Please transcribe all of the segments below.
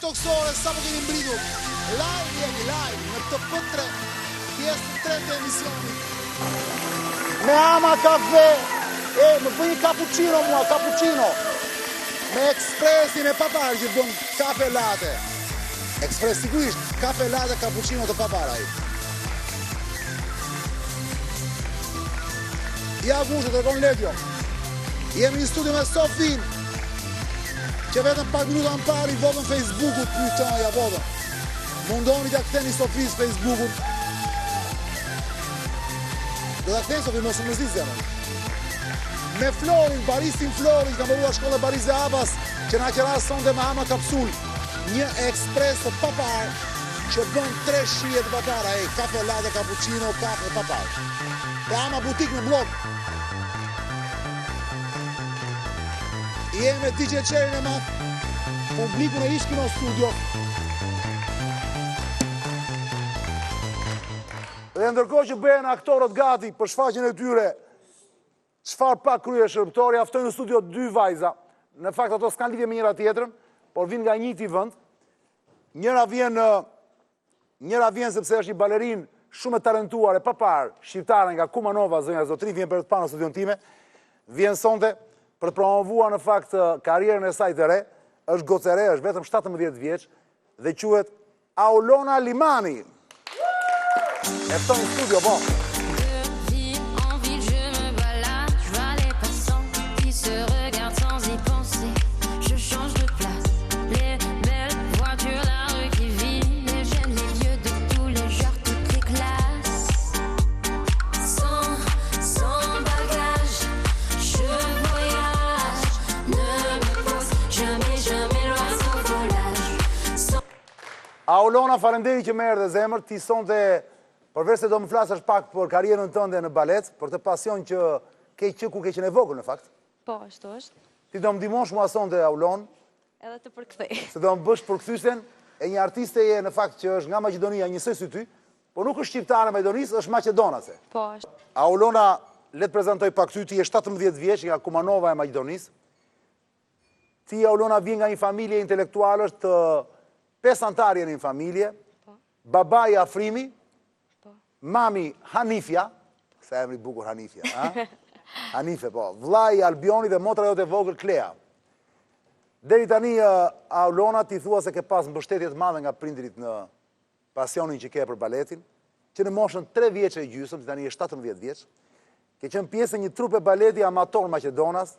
toksore, sa më keni mbritur. Live jemi, live, në këtë pëtre, pjesë të tretë e emisionit. Me ama kafe, më bëj një cappuccino mua, cappuccino. Me ekspresin e paparë që bën kafe latte. Ekspres sigurisht, kafe latte, cappuccino të paparaj. Ja kushe, të rekon Legjo. Jemi një studio me Sofin, që vetëm pak minuta në pari votën Facebookut, pyta, ja votën. Mundoni t'ja këteni Sofis Facebookut. Do t'a këteni Sofin, mos u mërzit zemën. Me Florin, baristin Florin, kam bërua shkollë e Baris dhe Abbas, që na qera sonde me ama kapsul. Një ekspres të papar, që bën 3 shije të papara, kafe latte, cappuccino, kafe papar. Te ama butik në blog. Jemi me DJ Qerin e matë, publikun e Ishkino Studio. Dhe ndërkohë që bëhen aktorët gati për shfaqjen e tyre, çfarë pak krye shërbëtori, aftojnë në studio 2 vajza. Në fakt ato s'kan lidhje me njëra tjetrën, por vinë nga njëjti vend. Njëra vjen sepse është një balerin shumë e talentuar e papar, shqiptare nga Kumanova, zonja Zotri, vjen për të parë në studion time. Vjen sonte për të promovuar në fakt karrierën e saj të re, është gocë e re, është vetëm 17 vjeç dhe quhet Aulona Limani. E fton në studio, po. Aulona, falenderi që më erdhe zemër, ti sonte, përveç se do më flasësh pak për karrierën tënde në balet, për të pasion që ke që ku ke qenë e vogël në fakt. Po, ashtu është. Ti do më ndihmosh mua sonte, Aulon. Edhe të përkthej. Se do më bësh përkthyesen e një artiste në fakt që është nga Maqedonia, njësoj si ty, por nuk është shqiptare Maqedonisë, është maqedonase. Po, është. Aulona, le të prezantoj pak ty, ti je 17 vjeç nga Kumanova e Maqedonisë. Ti, Aulona, vjen nga një familje intelektualësh të 5 antarë në një familje, babai Afrimi, mami Hanifja, sa emri bukur Hanifja, Hanife, po, vllai Albioni dhe motra jote vogël Klea. Deri tani, Aulona, ti thua se ke pas mbështetje të madhe nga prindrit në pasionin që ke për baletin, që në moshën 3 vjeç e gjysmë, tani je 17 vjeç, ke qenë pjesë e një trup e baleti amator Maqedonas.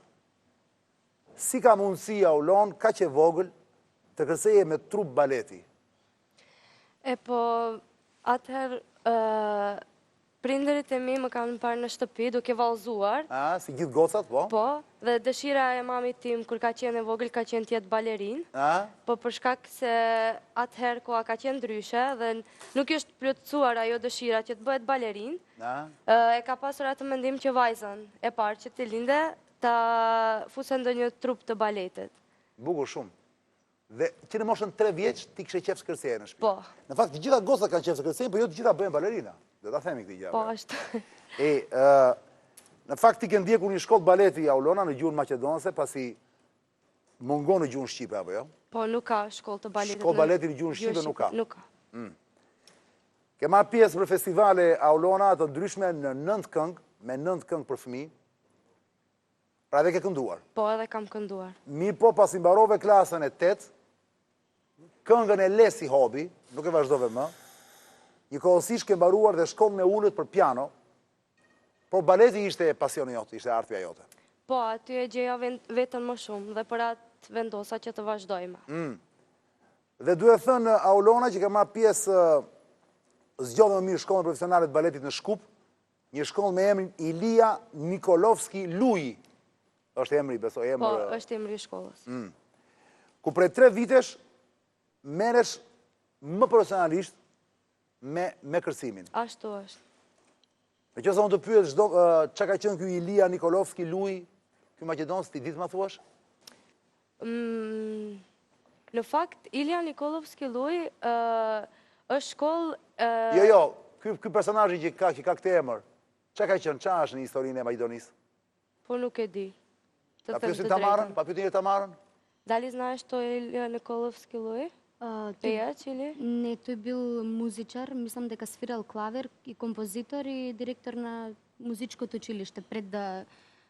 Si ka mundësi, Aulon, kaq e vogël, të kërseje me trup baleti? Po, atëherë, prindërit e mi më kanë parë në shtëpi duke vallëzuar. Si gjithë gocat, po? Po, dhe dëshira e mamit tim, kur ka qenë e vogël, ka qenë tjetë balerin. Po, për shkak se atëherë koha ka qenë ndryshe dhe nuk është plotësuar ajo dëshira që të bëhet balerin, e ka pasur atë mendim që vajzën e parë që të linde, ta fusë ndonjë trup të baletit. Bukur shumë. Dhe që në moshën 3 vjeç ti kishe qef skërseje në shtëpi. Po. Në fakt, të gjitha gocat kanë qef skërseje, por jo të gjitha bëhen balerina. Dhe ta themi këtë gjë. Po, ashtu. Në fakt ti ke ndjekur një shkollë baleti, Aulona, në gjuhën maqedonase, pasi mungon në gjuhën shqipe, apo jo? Po, nuk ka shkollë të baletit. Shkollë baleti në gjuhën shqipe nuk ka. Nuk ka. Ke marrë pjesë për festivale, Aulona, të ndryshme në 9 këngë, me 9 këngë për fëmijë. Pra edhe ke kënduar. Po, edhe kam kënduar. Mirë po, pasi mbarove klasën e 8, këngën e le si hobi, nuk e vazhdove më, një kohësisht ke mbaruar dhe shkollën e ullët për piano, por baleti ishte pasioni jote, ishte artja jote. Po, aty e gjeja vetën më shumë dhe për atë vendosa që të vazhdojmë. Dhe duhet thënë, Aulona, që ka marrë pjesë zgjodhe më mirë shkollën profesionale të baletit në Shkup, një shkollë me emrin Ilia Nikolovski Luji. Është emri, besoj, emri... Po, është emri i shkollës. Ku prej 3 vitesh merresh më profesionalisht me kërcimin. Ashtu është. Në qëse unë të pyet çka ka qenë ky Ilia Nikolovski Luji, ky maqedonës, ti ditë ma thuash? Në fakt, Ilia Nikolovski Luji është shkollë... Jo, ky personazhi që ka këtë emër, çka ka qenë, ç'a është në historinë e Maqedonisë? Po nuk e di. Pa pyesin ta marrën? Pa pyetin ta marrën? Dali znaš to Ilia Nikolovski Luji? Teja, cili? Ne, këtu bil muzičar, mislim дека свирал клавир и композитор и директор на музичкото училиште пред да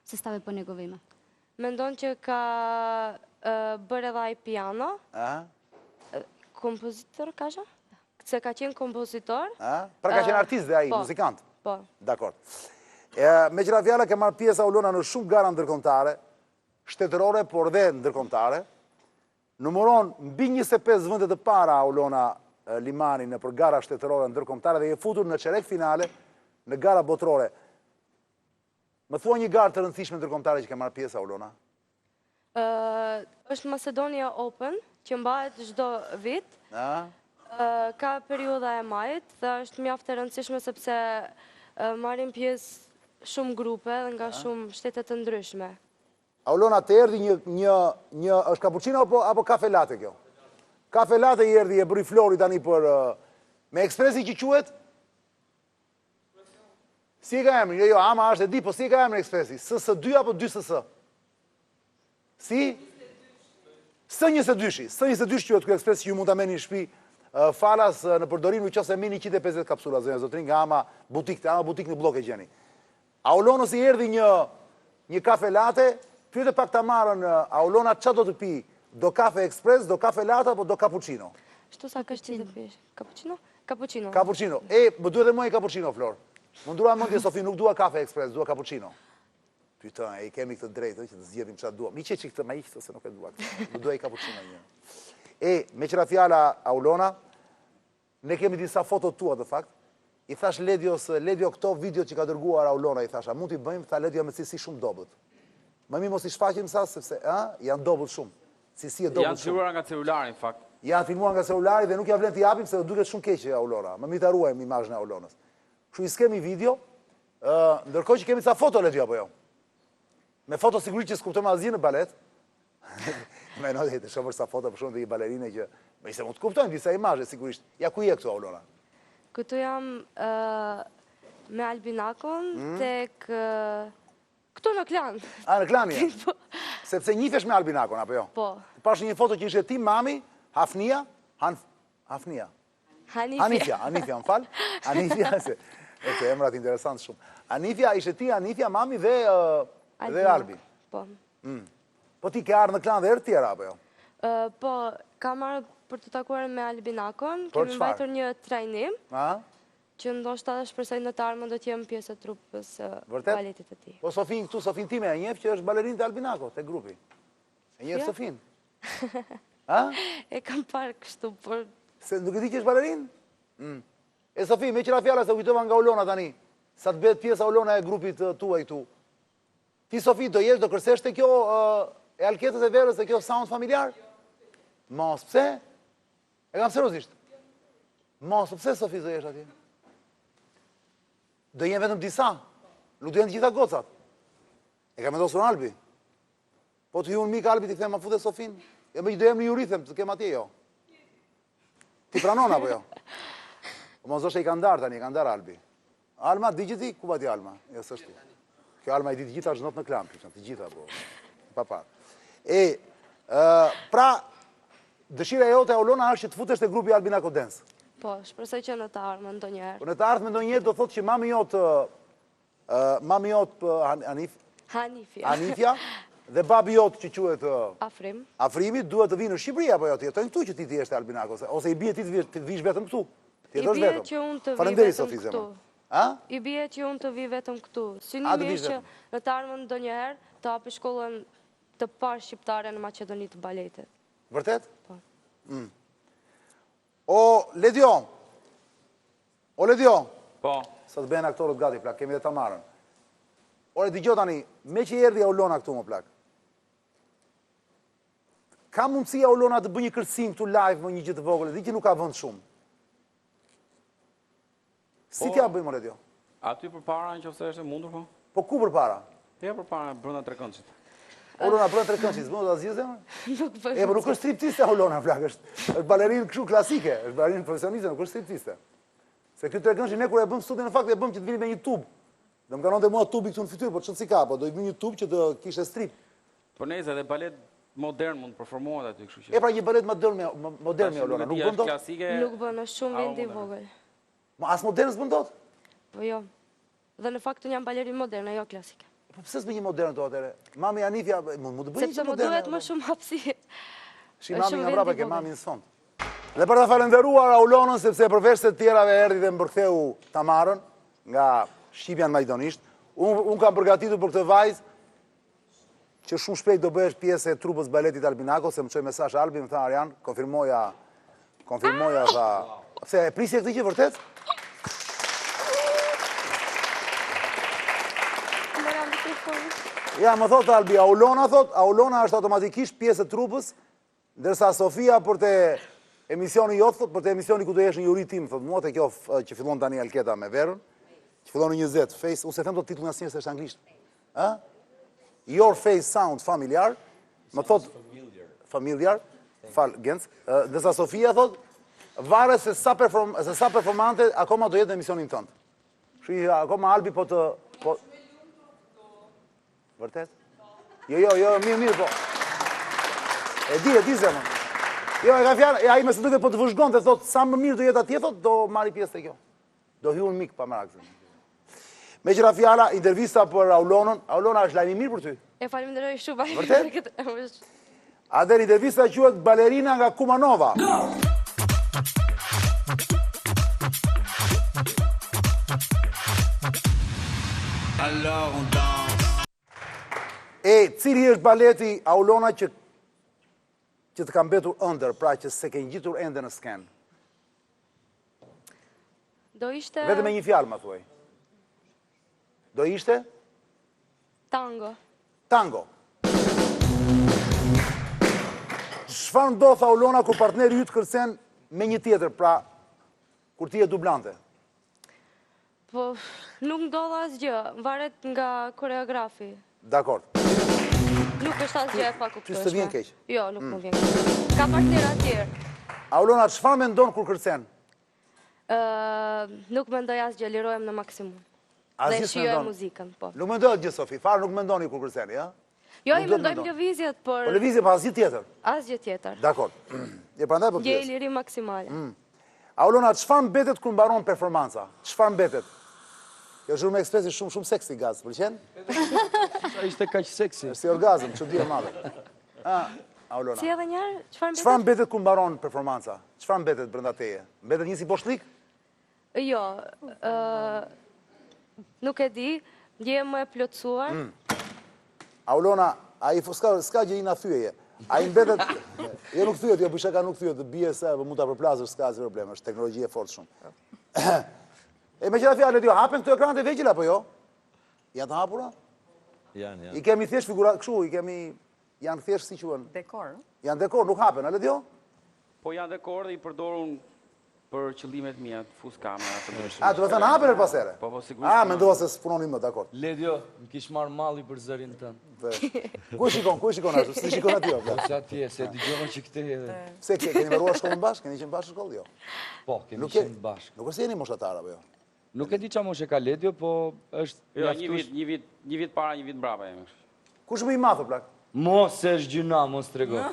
се стави по негово име. Mendon që ka bërë edhe ai piano, kompozitor, kasha? Se ka qenë kompozitor. Pra ka qenë artist dhe ai, Po. muzikant. Po. Dakor. Me qëra fjalla ke marrë pjesë Aulona në shumë gara ndërkombëtare, shtetërore, por dhe ndërkombëtare. Numëron mbi 25 vende të para Aulona Limani në për gara shtetërore ndërkombëtare dhe je futur në çerek finale në gara botërore. Më thua një garë të rëndësishme ndërkombëtare që ke marrë pjesë Aulona? Është Macedonia Open, që mbahet çdo vit. Ka periudha e majit dhe është mjaft e rëndësishme sepse marrin pjesë shumë grupe dhe nga shumë shtete të ndryshme. Aulona, të erdhi një është cappuccino apo kafe latte kjo? Kafe latte i erdhi e bëri Flori tani për me ekspresi që quhet? Si e ka emrin? Jo, ama është e di, po si e ka emrin ekspresi? SS2 apo 2SS? Si? S22-shi. S22 quhet ky ekspres që ju mund ta merrni në shtëpi falas në përdorim në qoftë se mini 150 kapsula zonja zotrin nga ama butik në blok e gjeni. Aulonës i erdhi një kafe latte, pyete pak ta marrën Aulona çfarë do të pi? Do kafe ekspres, do kafe latte apo do cappuccino? Shtu sa ka shti të pish? Cappuccino? Cappuccino. Cappuccino. Më duhet dhe mua i cappuccino, Flor. Më ndrua mendje Sofi, nuk dua kafe ekspres, dua cappuccino. Pyetën, i kemi këtë drejtë që të zgjedhim çfarë duam. Mi që këtë më ikë se nuk e dua. Më dua i cappuccino një. Me qëra fjala Aulona, ne kemi disa foto tua të fakt. I thash Ledio këto video që ka dërguar Aulona, i thash, a mund t'i bëjmë? Tha Ledio me cilësi shumë dobët. Më mirë mos i shfaqim sa, sepse janë dobët shumë. Cilësi e dobët shumë. Janë filmuar nga celulari, në fakt. Janë filmuar nga celulari dhe nuk ja vlen t'i japim se do duket shumë keq Aulona. Më mirë ta ruajmë imazhin e Aulonës. Kështu i skemi video, ndërkohë që kemi ca foto Ledio apo jo. Me foto sigurisht që s'kuptojmë asgjë në balet. Menoj të shohër sa foto për shumë dhe i balerine që me se mund të kuptojmë disa imazhe sigurisht. Ja ku je këtu Aulona? Këtu jam me Albinakon tek këtu në Klan. Në Klan je? Sepse njifesh me Albinakon, apo jo? Po. Pash një foto që ishe ti, mami, Hafnia, Hafnia. Hanifja, më fal. Hanifja, e emrat interesant shumë. Hanifja, ishe ti, Hanifja, mami dhe Albi. Po. Po ti ke ardhur në Klan dhe herë tjera, apo jo? Po, kam marrë për të takuar me Albinakon, Për kemi çfarë? mbajtur një trajnim, që ndoshta dhe shpresoj në të ardhmen do të jem pjesë e trupës baletit të tij. Po Sofin këtu, Sofin time e njeh që është balerinë të Albinako, te grupi. E njeh Sofin? E kam parë kështu, por... Se nuk e di që është balerinë? Sofi, me qëra fjala se kujtova nga Aulona tani, sa të bëhet pjesë Aulona e grupit tuaj këtu. Ti, Sofi, do jesh, do kërsesh të kjo e Alketës e Verës dhe kjo sound familjar? Mos, pse? E kam seriozisht. Mos, pse, Sofi, do jesh atje? Do jenë vetëm disa, nuk do jenë gjitha gocat. E ka mendosur Albi. Po të ju unë mik Albi t'i them, ma fute Sofin? E më që do jem në juri, them, të kem atje jo. Ti pranon apo jo? Po mos është e i ka ndarë tani, e ka ndarë Albi. Alma, di gjithi, ku ba ti Alma? Jo, së është ti. Kjo Alma i di të gjitha është not në Klan, të gjitha, po. Pa. Pra, dëshira jote Aulona është që të futesh te grupi Albinako Dance. Po, shpresoj që në të ardhmen ndonjëherë. Po në të ardhmen ndonjëherë do thotë që mami jot Hanifja dhe babi jot që quhet Afrimi duhet të vinë në Shqipëri apo jo, të jetojnë këtu që ti thjesht e Albinako, ose i bie ti të vish vetëm këtu. I bie që unë të vi vetëm këtu. I bie që unë të vi vetëm këtu. Synimi është që në të ardhmen ndonjëherë të hapi shkollën të parë shqiptare në Maqedoni të baletit. Vërtet? Po. O Ledio. Po. Sa të bëjnë aktorët gati, plak, kemi dhe ta marrën. Ore, dëgjoj tani, me që erdhi Aulona këtu, më plak. Ka mundësi Aulona të bëj një kërcim këtu live më një gjë të vogël, di që nuk ka vend shumë. Si t'ja bëjmë, Ledio? Aty përpara nëse është e mundur, po? Po ku përpara? Ja përpara brenda trekëndshit. Aulona brenda trekëndshit, s'mund ta zgjidhë? Nuk bëj. Po nuk është striptiste Aulona, plak, është balerinë kështu klasike, është balerinë profesioniste, nuk është striptiste. Se këtë trekëndshi ne kur e bëm studion në fakt e bëm që të vini me një tub. Do më kanonte mua tubi këtu në fytyrë, po çon si ka, po do i bëj një tub që të kishte strip. Po nëse edhe balet modern mund performohet aty, kështu që. E pra një balet modern me Olona, nuk bën dot? Klasike. Nuk bën, është shumë vend i vogël. Ma as modern s'bën dot? Po jo. Dhe në fakt unë jam balerinë moderne, jo klasike. Po pse s'bën një modern to atëre? Mami Anifja mund të bëjë Sepse një më modern. duhet më shumë hapësirë. Shi mami nga brapa ke mami në son. Dhe për të falenderuar Aulonën, sepse përveç të tjerave erdhi dhe më përktheu Tamarën nga Shqipja në Maqedonisht. Unë kam përgatitur për këtë vajzë që shumë shpejt do bëhesh pjesë e trupës baletit Albinako, se më çoi mesazh Albi, më tha Arian, konfirmoja tha. Pse e prisje këtë gjë vërtet? Ja, më thot Albi, Aulona është automatikisht pjesë e trupës, ndërsa Sofia për të emisioni jotë, thot, për të emisioni ku do jesh në juri tim, thot, mua të kjo që fillon tani Alketa me verën, që fillon në 20, face, unë se them do titullin asnjëherë se është anglisht. Your face sounds familiar, më thot, familiar, Genc, ndërsa Sofia thot, varet se sa performante akoma do jetë në emisionin tënd. Kështu akoma Albi po të Vërtet? Jo, mirë, po. E di zemën. Jo, e ka fjalë, ai më së duket po të vëzhgonte, thot, sa më mirë do jetë atje, thot, do marri pjesë te kjo. Do hyun mik pa merak. Me qëra fjala, intervista për Aulonën. Aulona është lajm i mirë për ty. E faleminderoj shumë. Vërtet? Atëherë intervista quhet Balerina nga Kumanova. Alors on danse. E cili është baleti Aulona që të ka mbetur ëndër, pra që se ke ngjitur ende në skenë? Do ishte... Vetëm me një fjalë, ma thuaj. Do ishte? Tango. Tango. Çfarë ndodh Aulona kur partneri yt kërcen me një tjetër, pra kur ti je dublante? Po, nuk ndodh asgjë, varet nga koreografi. Dakor. Nuk është asgjë e pakuptueshme. Ty s'të vjen keq? Jo, nuk më vjen keq. Ka partnera të tjerë. Aulona, çfarë mendon kur kërcen? Nuk mendoj asgjë, lirohem në maksimum. Asgjë Dhe shijoj muzikën, po. Nuk mendoj asgjë, Sofi, farë nuk mendoni kur kërceni, ja? Jo, i mendojmë lëvizjet, por... Po lëvizje pa asgjë tjetër? Asgjë tjetër. Dakor. E prandaj po pyes. Gjej liri maksimale. Aulona, çfarë mbetet kur mbaron performanca? Çfarë mbetet? Kjo Zhurmë Ekspresi shumë seksi gaz, pëlqen? Sa ishte kaq seksi. Si orgazm, çudi e madhe. Aulona. Si edhe një herë, çfarë mbetet? Çfarë mbetet kur mbaron performanca? Çfarë mbetet brenda teje? Mbetet një si poshlik? Jo, nuk e di, ndjehem më e plotësuar. Aulona, ai s'ka gjë na thyeje. Ai mbetet, jo nuk thyet, jo bishaka nuk thyet, të bie se mund ta përplasësh, s'ka asnjë problem, është teknologji e fortë shumë. E me qëra fjallet, jo, hapen këto ekranët e vegjël apo jo? Janë të hapura? Janë. I kemi thjesht figura, kështu, janë thjesht si quhen? Dekor. Janë dekor, nuk hapen, a le jo? Po janë dekor dhe i përdorun për qëllimet mia, të fus kamera të ndryshme. A, do të thënë hapen her pas here? Po, sigurisht. A, mendova se s'punonin më, dakor. Ledjo, më kish marrë malli për zërin tënë. Ku shikon ashtu? Si shikon aty, Po që atje, se dëgjova që këte edhe. Pse, keni mbaruar shkollën bashkë? Keni qenë bashkë në shkollë, jo? Po, kemi qenë bashkë. Nuk është jeni moshatar apo jo? Nuk e di qa moshe ka Ledjo, po është Jo, një vit para, një vit mbrapa jemi. Kush më i madh o plak? Mos e është gjyna, mos të rego.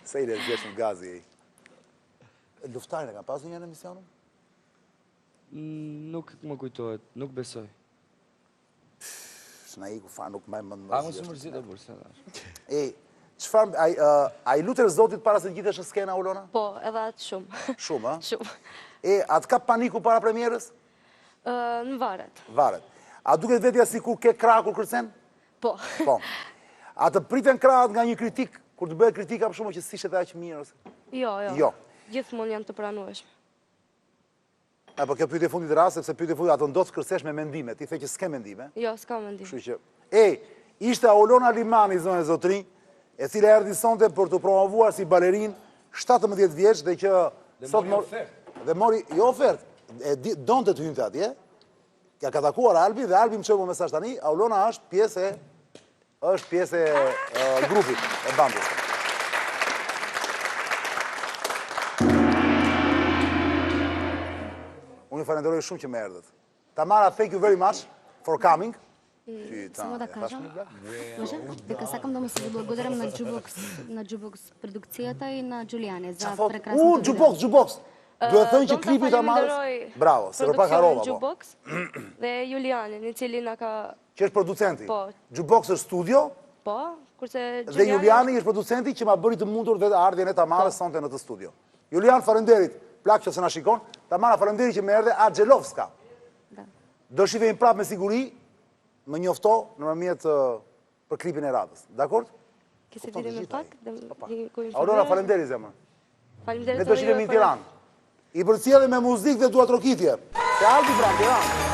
Se i lezgjeshëm gazi e. Luftarin e kam pasur një në emisionin? Nuk më kujtohet, nuk besoj. Shna i ku fa, nuk maj më A, më së mërzit e burse, dash. E, qëfar, a i luter zotit para se të gjithesh në skena, Aulona? Po, edhe atë shumë. Shumë, a? Shumë. E, atë ka paniku para premierës? Në varet. Varet. A duket vetja si kur ke krah kur kërcen? Po. Po. A të priten krahat nga një kritik, kur të bëhet kritika për shumë që s'ishet aq mirë? Jo. Jo. Gjithmonë janë të pranueshme. Po kjo pyetje fundit rast, sepse pyetje fundit ato ndosë kërcesh me mendime, ti the që s'ke mendime. Jo, s'ka mendim. Kështu që, ishte Aulona Limani, zonë e zotrinj, e cila erdhi sonte për të promovuar si balerin 17 vjeç dhe që sot dhe mori jo ofertë, donte të hynte atje. Ja ka takuar Albi dhe Albi më çoi me mesazh tani, Aulona është pjesë e grupit, e bandës. Unë falenderoj shumë që më erdhët. Tamara, thank you very much for coming. Само да кажам. Може? Дека сакам да му се заблагодарам на Jukebox продукцијата и на Джулијане за прекрасното видео. Jukebox. Duhet thënë që klipi ta marrës. Bravo, se pa harova po. Jukebox dhe Julianin, i cili na ka Që është producenti. Po. Jukebox është studio po, kurse dhe Juliani është producenti që ma bëri të mundur vetë ardhjen e Tamarës sonte në të studio. Julian, falenderit. Plak që se na shikon. Tamara, falenderit që më erdhe Argjelovska. Do shihemi prapë me siguri, më njofto nëpërmjet për klipin e radhës. Dakor? Ke se vire me pak? Aurora, falenderit zemër. Faleminderit. Ne do shihemi në Tiranë. I përcjellë me muzikë dhe dua trokitje. Te Albi Bram, Tiranë.